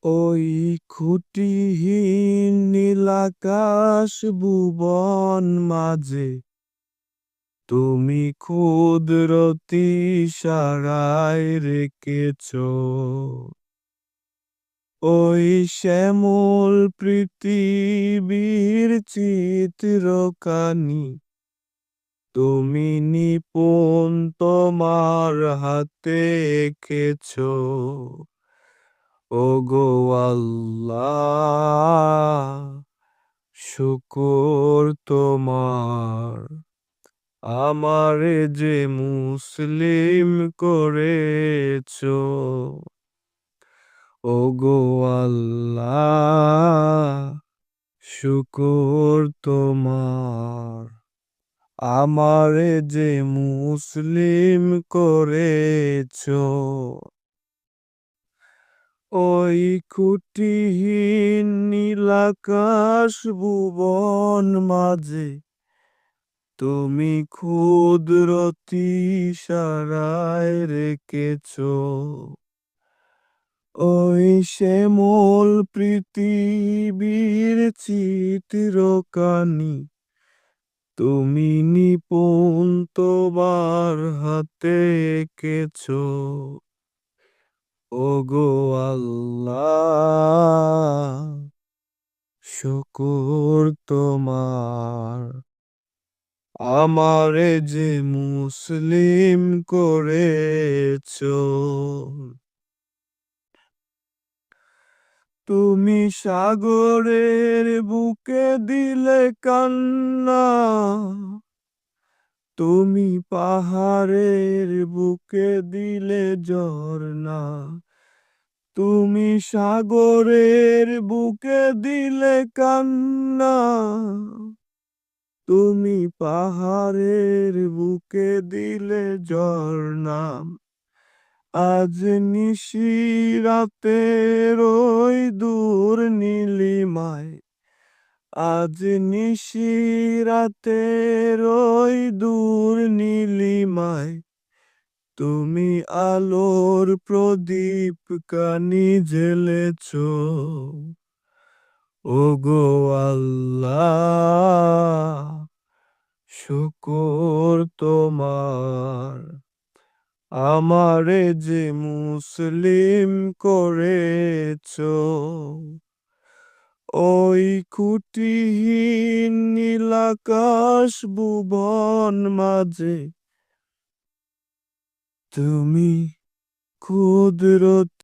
ওই খুঁটিহীন নীলাকাশ ভুবন মাঝে তুমি কুদরতি ইশারায় রেখেছ ওই শ্যামল পৃথিবীর চিত্রখানি তুমি নিপুণ তোমার হাতে এঁকেছ ওগো আল্লাহ শুকর তোমার আমারে যে মুসলিম করেছো ওগো আল্লাহ শুকর তোমার আমারে যে মুসলিম করেছো ওই খুঁটিহীন নীলাকাশ ভুবন মাঝে তুমি কুদরতি ইশারায় রেখেছ ওই শ্যামল পৃথিবীর চিত্রখানি তুমি নিপুণ তোমার হাতে এঁকেছ ওগো আল্লাহ শুকর তোমার আমারে যে মুসলিম করেছো তুমি সাগরের বুকে দিলে কান্না তুমি পাহাড়ের বুকে দিলে ঝরনা তুমি সাগরের বুকে দিলে কান্না তুমি পাহাড়ের বুকে দিলে ঝরনা আজ নিশিরাতের ওই দূর নীলিমায় আজ নিশিরাতের ওই দূর নীলিমায় তুমি আলোর প্রদীপ কানি জ্বেলেছ ওগো আল্লাহ শুকর তোমার আমারে যে মুসলিম করেছো ওই খুঁটিহীন নীলাকাশ ভুবন মাঝে তুমি কুদরত